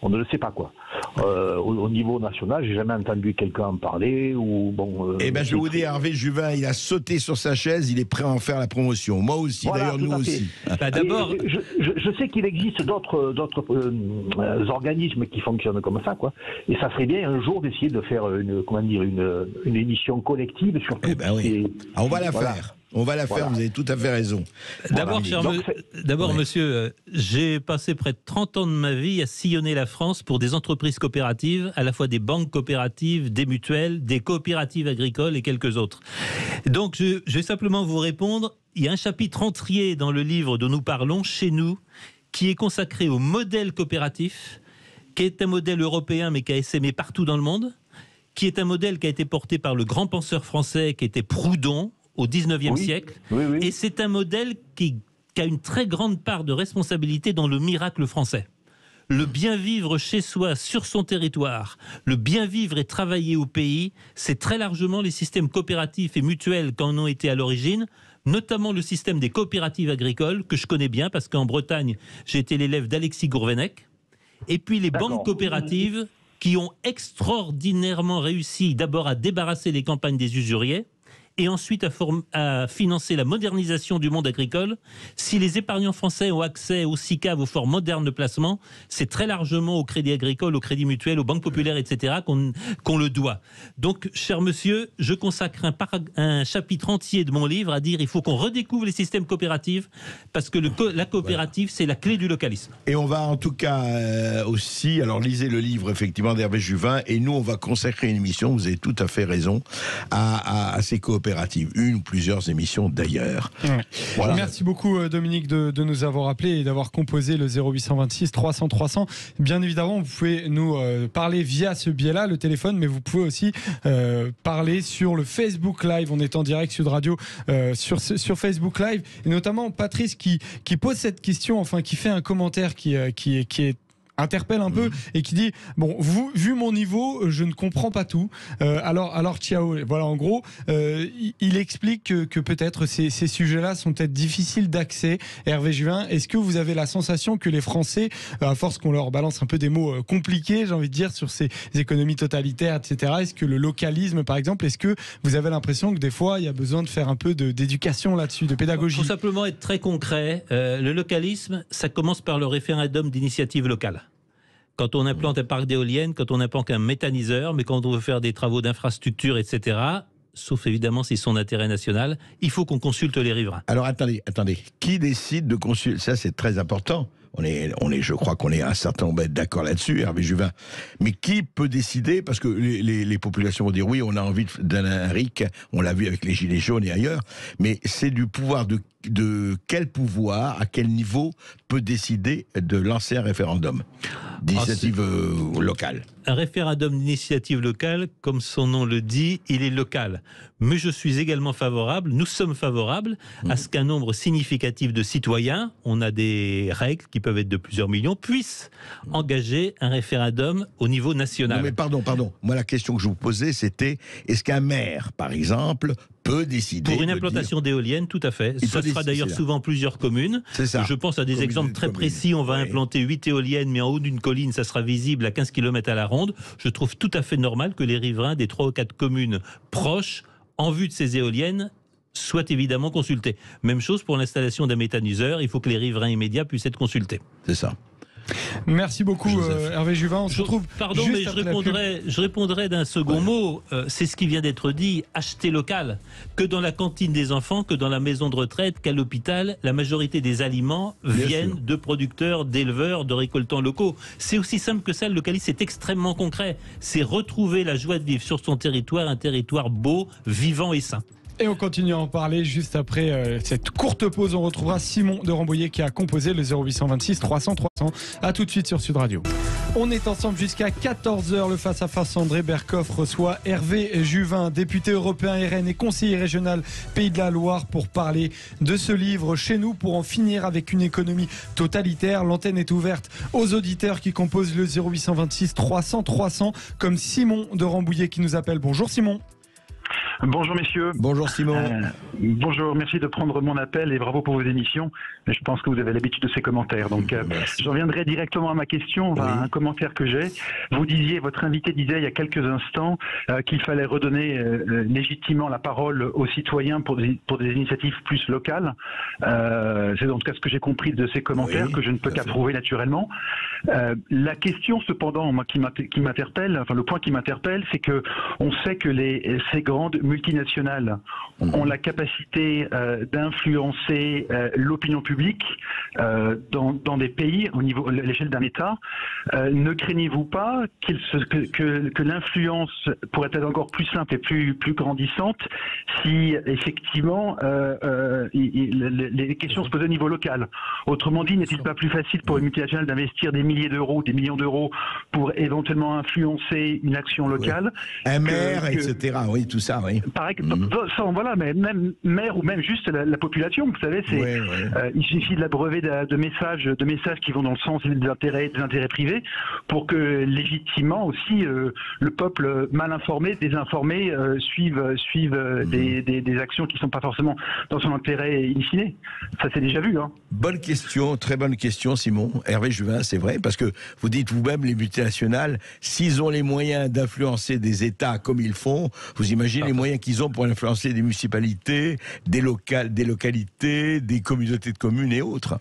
On ne le sait pas, quoi. Au niveau national, j'ai jamais entendu quelqu'un en parler. Eh ben, je vais vous dire, Hervé Juvin, il a sauté sur sa chaise, il est prêt à en faire la promotion. Moi aussi, voilà, d'ailleurs, nous aussi. Bah, d'abord, je sais qu'il existe d'autres organismes qui fonctionnent comme ça, quoi. Et ça serait bien un jour d'essayer de faire une émission collective sur tout. Eh ben oui. On va la faire. On va la faire, vous avez tout à fait raison. D'abord, monsieur, j'ai passé près de 30 ans de ma vie à sillonner la France pour des entreprises coopératives, à la fois des banques coopératives, des mutuelles, des coopératives agricoles et quelques autres. Donc, je vais simplement vous répondre. Il y a un chapitre entier dans le livre dont nous parlons, chez nous, qui est consacré au modèle coopératif, qui est un modèle européen, mais qui a essaimé partout dans le monde, qui est un modèle qui a été porté par le grand penseur français qui était Proudhon, au 19e siècle. Oui. Et c'est un modèle qui a une très grande part de responsabilité dans le miracle français. Le bien vivre chez soi, sur son territoire, le bien vivre et travailler au pays, c'est très largement les systèmes coopératifs et mutuels qui en ont été à l'origine, notamment le système des coopératives agricoles, que je connais bien, parce qu'en Bretagne, j'ai été l'élève d'Alexis Gourvenec, et puis les banques coopératives qui ont extraordinairement réussi d'abord à débarrasser les campagnes des usuriers, et ensuite à financer la modernisation du monde agricole. Si les épargnants français ont accès aux SICAV, aux formes modernes de placement, c'est très largement au crédit agricole, au crédit mutuel, aux banques populaires, etc. qu'on le doit. Donc, cher monsieur, je consacre un chapitre entier de mon livre à dire il faut qu'on redécouvre les systèmes coopératifs parce que la coopérative, c'est la clé du localisme. Et on va en tout cas aussi, alors lisez le livre effectivement d'Hervé Juvin, et nous on va consacrer une émission, vous avez tout à fait raison, à ces coopératives, une ou plusieurs émissions d'ailleurs. Ouais. Voilà. Merci beaucoup Dominique de nous avoir appelé et d'avoir composé le 0826 300 300. Bien évidemment, vous pouvez nous parler via ce biais-là, le téléphone, mais vous pouvez aussi parler sur le Facebook Live. On est en direct Sud Radio sur Facebook Live, et notamment Patrice qui pose cette question, enfin qui fait un commentaire qui est interpelle un peu et qui dit bon, vu mon niveau, je ne comprends pas tout. Alors ciao. Voilà, en gros, il explique que peut-être ces sujets-là sont peut-être difficiles d'accès. Hervé Juvin, est-ce que vous avez la sensation que les Français, à force qu'on leur balance un peu des mots compliqués, j'ai envie de dire, sur ces économies totalitaires, etc., est-ce que le localisme, par exemple, est-ce que vous avez l'impression que des fois, il y a besoin de faire un peu d'éducation là-dessus, de pédagogie? Il faut simplement être très concret. Le localisme, ça commence par le référendum d'initiative locale. Quand on implante un parc d'éoliennes, quand on implante un méthaniseur, mais quand on veut faire des travaux d'infrastructure, etc., sauf évidemment s'ils sont d'intérêt national, il faut qu'on consulte les riverains. Alors attendez, qui décide de consulter? Ça c'est très important. je crois qu'on est un certain nombre d'accord là-dessus, Hervé Juvin. Mais qui peut décider? Parce que les populations vont dire oui, on a envie d'un RIC, on l'a vu avec les Gilets jaunes et ailleurs, mais c'est du pouvoir de quel pouvoir, à quel niveau peut décider de lancer un référendum d'initiative locale? Un référendum d'initiative locale, comme son nom le dit, il est local. Mais je suis également favorable, nous sommes favorables à ce qu'un nombre significatif de citoyens, on a des règles qui peuvent être de plusieurs millions, puissent engager un référendum au niveau national. Non mais pardon. Moi la question que je vous posais c'était, est-ce qu'un maire, par exemple, peut décider... Pour une implantation d'éoliennes, tout à fait. Ce sera d'ailleurs souvent plusieurs communes. C'est ça. Je pense à des exemples très précis. On va implanter 8 éoliennes, mais en haut d'une colline, ça sera visible à 15 km à la ronde. Je trouve tout à fait normal que les riverains des 3 ou 4 communes proches, en vue de ces éoliennes, soient évidemment consultés. Même chose pour l'installation d'un méthaniseur. Il faut que les riverains immédiats puissent être consultés. C'est ça. Merci beaucoup Hervé Juvin. On se retrouve. Pardon, mais je répondrai d'un second mot. C'est ce qui vient d'être dit, acheter local. Que dans la cantine des enfants, que dans la maison de retraite, qu'à l'hôpital, la majorité des aliments viennent de producteurs, d'éleveurs, de récoltants locaux. C'est aussi simple que ça, le localisme, c'est extrêmement concret. C'est retrouver la joie de vivre sur son territoire, un territoire beau, vivant et sain. Et on continue à en parler juste après cette courte pause. On retrouvera Simon de Rambouillet qui a composé le 0826 300 300. A tout de suite sur Sud Radio. On est ensemble jusqu'à 14h. Le face-à-face André Berkoff reçoit Hervé Juvin, député européen RN et conseiller régional Pays de la Loire, pour parler de ce livre Chez nous, pour en finir avec une économie totalitaire. L'antenne est ouverte aux auditeurs qui composent le 0826 300 300, comme Simon de Rambouillet qui nous appelle. Bonjour Simon. Bonjour messieurs. Bonjour Simon. Bonjour, merci de prendre mon appel et bravo pour vos émissions. Je pense que vous avez l'habitude de ces commentaires. Donc je reviendrai directement à ma question, un commentaire que j'ai. Vous disiez, votre invité disait il y a quelques instants qu'il fallait redonner légitimement la parole aux citoyens pour des initiatives plus locales. C'est en tout cas ce que j'ai compris de ces commentaires, que je ne peux qu'approuver naturellement. La question cependant qui m'interpelle, enfin le point qui m'interpelle, c'est que on sait que ces grandes multinationales ont la capacité d'influencer l'opinion publique dans des pays au niveau à l'échelle d'un État. Ne craignez-vous pas que l'influence pourrait être encore plus simple et plus grandissante si effectivement les questions se posent au niveau local? Autrement dit, n'est-il pas plus facile pour une multinationale d'investir des milliers d'euros, des millions d'euros pour éventuellement influencer une action locale? Un maire, etc. Oui, tout ça, oui. Voilà, mais même maire ou même juste la population, vous savez, il suffit de l'abreuver de messages qui vont dans le sens des intérêts privés pour que légitimement aussi le peuple mal informé, désinformé suive des actions qui ne sont pas forcément dans son intérêt in fine. Ça c'est déjà vu. Bonne question, très bonne question Simon. Hervé Juvin, c'est vrai, parce que vous dites vous-même, les multinationales, s'ils ont les moyens d'influencer des États comme ils font, vous imaginez les moyens qu'ils ont pour influencer des municipalités, des localités, des communautés de communes et autres.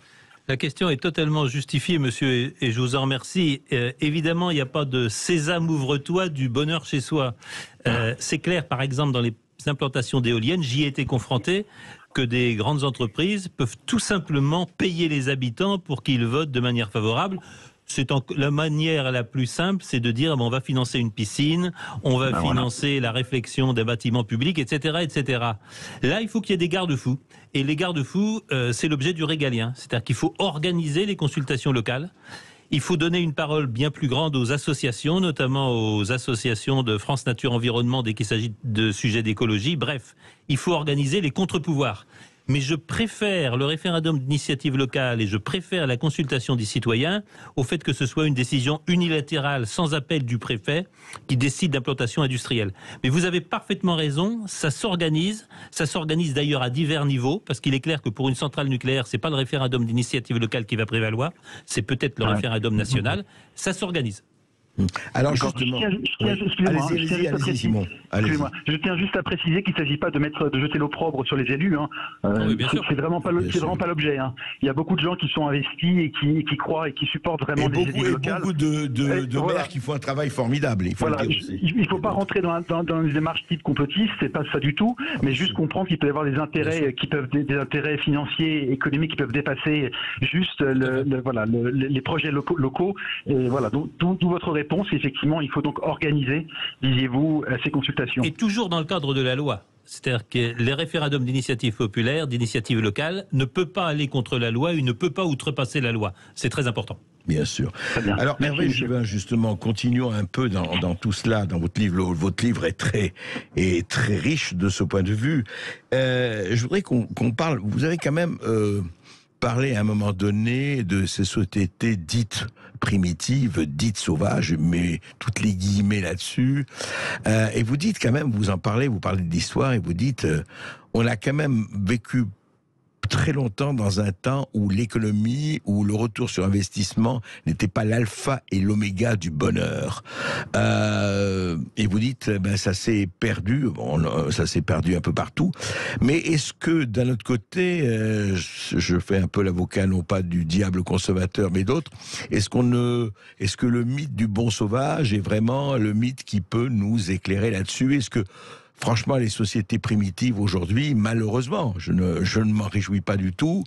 La question est totalement justifiée, monsieur, et je vous en remercie. Évidemment, il n'y a pas de sésame, ouvre-toi, du bonheur chez soi. C'est clair, par exemple, dans les implantations d'éoliennes, j'y ai été confronté, que des grandes entreprises peuvent tout simplement payer les habitants pour qu'ils votent de manière favorable. La manière la plus simple, c'est de dire on va financer une piscine, on va financer la réflexion des bâtiments publics, etc., etc. Là, il faut qu'il y ait des garde-fous. Et les garde-fous, c'est l'objet du régalien. C'est-à-dire qu'il faut organiser les consultations locales. Il faut donner une parole bien plus grande aux associations, notamment aux associations de France Nature Environnement dès qu'il s'agit de sujets d'écologie. Bref, il faut organiser les contre-pouvoirs. Mais je préfère le référendum d'initiative locale et je préfère la consultation des citoyens au fait que ce soit une décision unilatérale sans appel du préfet qui décide d'implantation industrielle. Mais vous avez parfaitement raison, ça s'organise d'ailleurs à divers niveaux, parce qu'il est clair que pour une centrale nucléaire, c'est pas le référendum d'initiative locale qui va prévaloir, c'est peut-être le référendum national, ça s'organise. Alors justement, allez-y, Simon. Excusez-moi. Je tiens juste à préciser qu'il ne s'agit pas de jeter l'opprobre sur les élus. Hein. Oui, c'est vraiment pas l'objet. Hein. Il y a beaucoup de gens qui sont investis et qui croient et qui supportent vraiment des élus locaux. Beaucoup de maires qui font un travail formidable. Il ne faut pas rentrer dans une démarche type complotiste, c'est pas ça du tout, mais juste comprendre qu'il peut y avoir des intérêts des intérêts financiers et économiques qui peuvent dépasser juste les projets locaux. Et voilà, d'où votre réponse. Effectivement, il faut donc organiser, disiez-vous, ces consultations. Et toujours dans le cadre de la loi. C'est-à-dire que les référendums d'initiative populaire, d'initiative locale, ne peut pas aller contre la loi, il ne peut pas outrepasser la loi. C'est très important. Bien sûr. Alors, Hervé Juvin, justement, continuons un peu dans tout cela, dans votre livre. Votre livre est très riche de ce point de vue. Je voudrais qu'on parle, vous avez quand même parlé à un moment donné de ces sociétés dites primitives, dites sauvages, mais toutes les guillemets là-dessus. Et vous dites quand même, vous parlez de l'histoire, et vous dites, on a quand même vécu très longtemps dans un temps où l'économie, où le retour sur investissement n'était pas l'alpha et l'oméga du bonheur. Et vous dites, ça s'est perdu, ça s'est perdu un peu partout. Mais est-ce que, d'un autre côté, je fais un peu l'avocat, non pas du diable consommateur, mais d'autres, est-ce que le mythe du bon sauvage est vraiment le mythe qui peut nous éclairer là-dessus? Est-ce que franchement, les sociétés primitives aujourd'hui, malheureusement, je ne m'en réjouis pas du tout,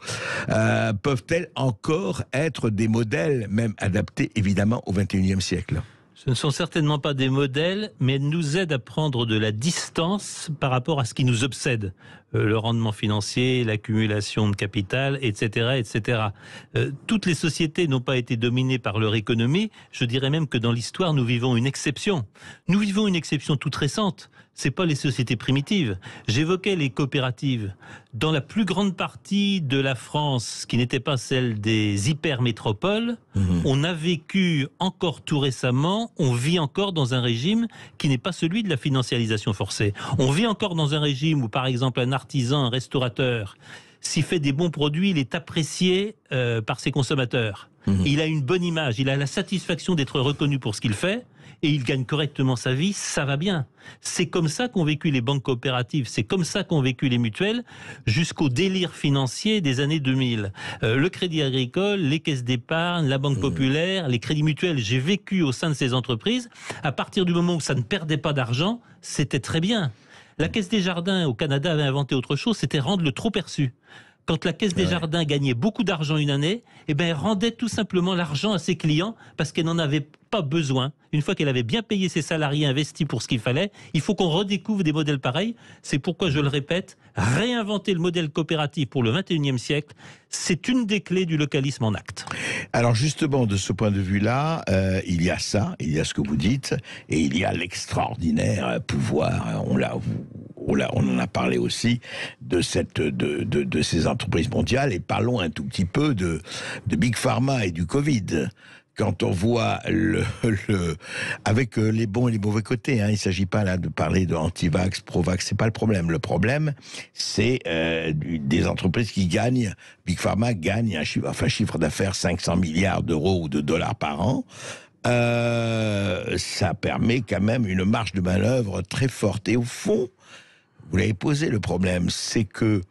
peuvent-elles encore être des modèles, même adaptés évidemment au XXIe siècle? Ce ne sont certainement pas des modèles, mais elles nous aident à prendre de la distance par rapport à ce qui nous obsède. Le rendement financier, l'accumulation de capital, etc. etc. Toutes les sociétés n'ont pas été dominées par leur économie. Je dirais même que dans l'histoire, nous vivons une exception. Nous vivons une exception toute récente. C'est pas les sociétés primitives. J'évoquais les coopératives. Dans la plus grande partie de la France, qui n'était pas celle des hypermétropoles, on a vécu encore tout récemment, on vit encore dans un régime qui n'est pas celui de la financiarisation forcée. On vit encore dans un régime où, par exemple, un artisan, un restaurateur, s'il fait des bons produits, il est apprécié par ses consommateurs. Il a une bonne image, il a la satisfaction d'être reconnu pour ce qu'il fait, et il gagne correctement sa vie, ça va bien. C'est comme ça qu'ont vécu les banques coopératives, c'est comme ça qu'ont vécu les mutuelles, jusqu'au délire financier des années 2000. Le Crédit Agricole, les caisses d'épargne, la Banque Populaire, les crédits mutuels, j'ai vécu au sein de ces entreprises. À partir du moment où ça ne perdait pas d'argent, c'était très bien. La Caisse des Jardins au Canada avait inventé autre chose, c'était rendre le trop perçu. Quand la Caisse des Jardins gagnait beaucoup d'argent une année, elle rendait tout simplement l'argent à ses clients parce qu'elle n'en avait pas besoin. Une fois qu'elle avait bien payé ses salariés, investis pour ce qu'il fallait, il faut qu'on redécouvre des modèles pareils. C'est pourquoi, je le répète, réinventer le modèle coopératif pour le XXIe siècle, c'est une des clés du localisme en acte. Alors justement, de ce point de vue-là, il y a ça, il y a ce que vous dites, et il y a l'extraordinaire pouvoir, on en a parlé aussi, de ces entreprises mondiales, et parlons un tout petit peu de Big Pharma et du Covid. Quand on voit avec les bons et les mauvais côtés, il ne s'agit pas là de parler de anti-vax, pro-vax, c'est pas le problème. Le problème, c'est des entreprises qui gagnent. Big Pharma gagne un chiffre d'affaires 500 milliards d'euros ou de dollars par an. Ça permet quand même une marge de manœuvre très forte. Et au fond, vous l'avez posé, le problème, c'est que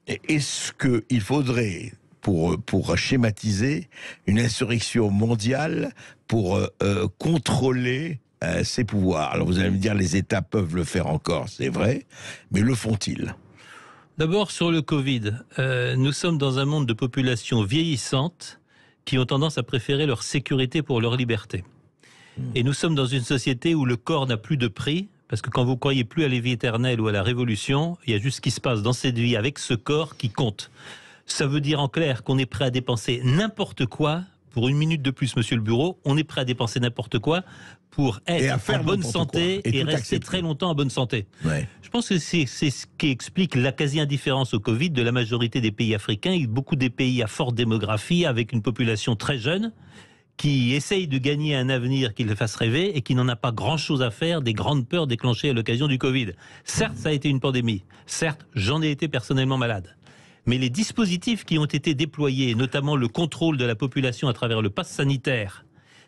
est-ce qu'il faudrait, pour schématiser, une insurrection mondiale pour contrôler ces pouvoirs? Alors vous allez me dire, les États peuvent le faire encore, c'est vrai, mais le font-ils? D'abord, sur le Covid, nous sommes dans un monde de populations vieillissantes qui ont tendance à préférer leur sécurité pour leur liberté. Et nous sommes dans une société où le corps n'a plus de prix, parce que quand vous croyez plus à la vie éternelle ou à la révolution, il y a juste ce qui se passe dans cette vie avec ce corps qui compte. Ça veut dire en clair qu'on est prêt à dépenser n'importe quoi pour une minute de plus, monsieur le bureau. On est prêt à dépenser n'importe quoi pour être en bonne santé et rester très longtemps en bonne santé. Ouais. Je pense que c'est ce qui explique la quasi-indifférence au Covid de la majorité des pays africains et beaucoup des pays à forte démographie avec une population très jeune qui essaye de gagner un avenir qui le fasse rêver et qui n'en a pas grand-chose à faire des grandes peurs déclenchées à l'occasion du Covid. Certes, ça a été une pandémie. Certes, j'en ai été personnellement malade. Mais les dispositifs qui ont été déployés, notamment le contrôle de la population à travers le pass sanitaire,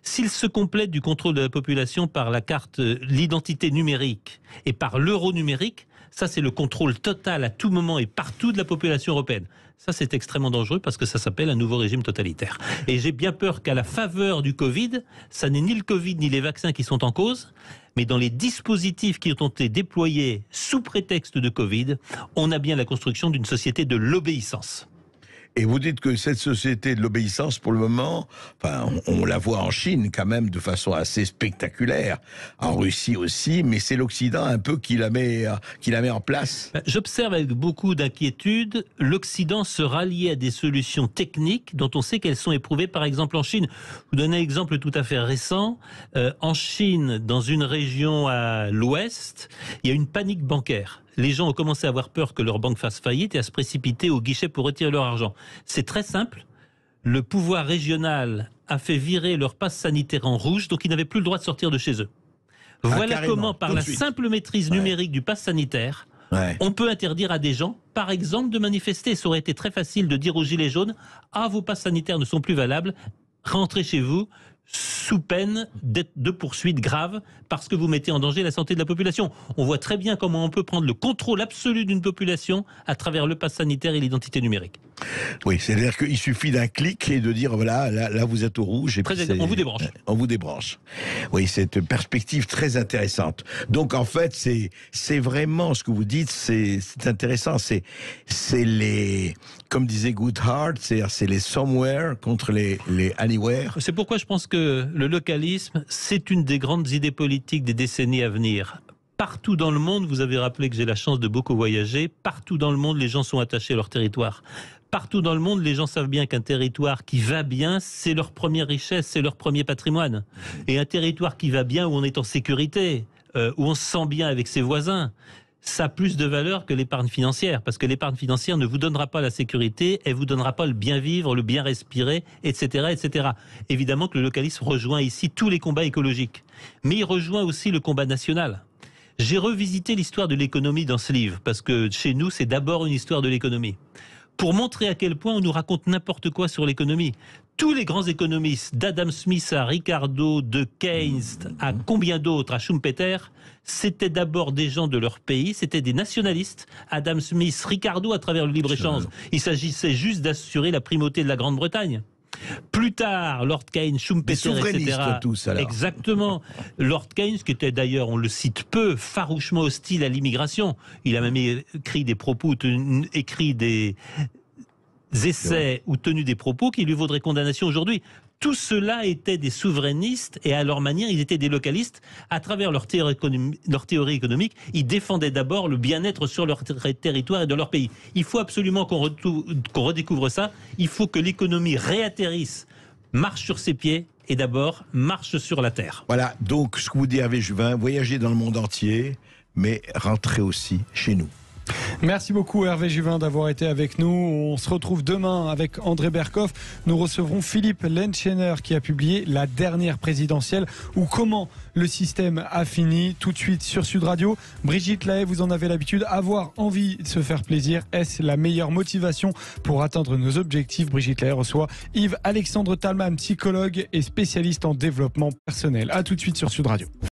S'il se complète du contrôle de la population par la carte, l'identité numérique et par l'euro numérique, ça c'est le contrôle total à tout moment et partout de la population européenne. Ça c'est extrêmement dangereux parce que ça s'appelle un nouveau régime totalitaire. Et j'ai bien peur qu'à la faveur du Covid, ça n'est ni le Covid ni les vaccins qui sont en cause, mais dans les dispositifs qui ont été déployés sous prétexte de Covid, on a bien la construction d'une société de l'obéissance. Et vous dites que cette société de l'obéissance, pour le moment, enfin, on la voit en Chine quand même de façon assez spectaculaire, en Russie aussi, mais c'est l'Occident un peu qui la met en place. J'observe avec beaucoup d'inquiétude l'Occident se rallier à des solutions techniques dont on sait qu'elles sont éprouvées, par exemple en Chine. Je vous donne un exemple tout à fait récent. En Chine, dans une région à l'ouest, il y a une panique bancaire. Les gens ont commencé à avoir peur que leur banque fasse faillite et à se précipiter au guichet pour retirer leur argent. C'est très simple. Le pouvoir régional a fait virer leur passe sanitaire en rouge, donc ils n'avaient plus le droit de sortir de chez eux. Voilà comment, par la simple maîtrise numérique du passe sanitaire, on peut interdire à des gens, par exemple, de manifester. Ça aurait été très facile de dire aux gilets jaunes « Ah, vos passes sanitaires ne sont plus valables, rentrez chez vous ». Sous peine de poursuites graves parce que vous mettez en danger la santé de la population. On voit très bien comment on peut prendre le contrôle absolu d'une population à travers le pass sanitaire et l'identité numérique. Oui, c'est-à-dire qu'il suffit d'un clic et de dire voilà, là vous êtes au rouge. Et on vous débranche. On vous débranche. Oui, c'est une perspective très intéressante. Donc en fait, c'est vraiment ce que vous dites, c'est intéressant. C'est les, comme disait Goodhart, c'est les somewhere contre les anywhere. C'est pourquoi je pense que le localisme, c'est une des grandes idées politiques des décennies à venir. Partout dans le monde, vous avez rappelé que j'ai la chance de beaucoup voyager, partout dans le monde, les gens sont attachés à leur territoire. Partout dans le monde, les gens savent bien qu'un territoire qui va bien, c'est leur première richesse, c'est leur premier patrimoine. Et un territoire qui va bien, où on est en sécurité, où on se sent bien avec ses voisins, ça a plus de valeur que l'épargne financière, parce que l'épargne financière ne vous donnera pas la sécurité, elle vous donnera pas le bien vivre, le bien respirer, etc., etc. Évidemment que le localisme rejoint ici tous les combats écologiques, mais il rejoint aussi le combat national. J'ai revisité l'histoire de l'économie dans ce livre, parce que chez nous, c'est d'abord une histoire de l'économie. Pour montrer à quel point on nous raconte n'importe quoi sur l'économie. Tous les grands économistes, d'Adam Smith à Ricardo, de Keynes, à combien d'autres, à Schumpeter, c'était d'abord des gens de leur pays, c'était des nationalistes. Adam Smith, Ricardo à travers le libre-échange. Il s'agissait juste d'assurer la primauté de la Grande-Bretagne. Plus tard, Lord Keynes, Schumpeter, etc. Tous, alors. Exactement. Lord Keynes, qui était d'ailleurs, on le cite peu, farouchement hostile à l'immigration. Il a même écrit des propos, écrit des essais ou tenu des propos qui lui vaudraient condamnation aujourd'hui. Tout cela étaient des souverainistes et à leur manière, ils étaient des localistes. À travers leur théorie économique, ils défendaient d'abord le bien-être sur leur territoire et de leur pays. Il faut absolument qu'on redécouvre ça. Il faut que l'économie réatterrisse, marche sur ses pieds et d'abord marche sur la terre. Voilà, donc ce que vous dit Hervé Juvin, voyager dans le monde entier, mais rentrer aussi chez nous. Merci beaucoup Hervé Juvin d'avoir été avec nous. On se retrouve demain avec André Berkoff. Nous recevrons Philippe Lenschener qui a publié La dernière présidentielle ou comment le système a fini. Tout de suite sur Sud Radio. Brigitte Lahaie, vous en avez l'habitude. Avoir envie de se faire plaisir, est-ce la meilleure motivation pour atteindre nos objectifs? Brigitte Lahaie reçoit Yves Alexandre Talman, psychologue et spécialiste en développement personnel. A tout de suite sur Sud Radio.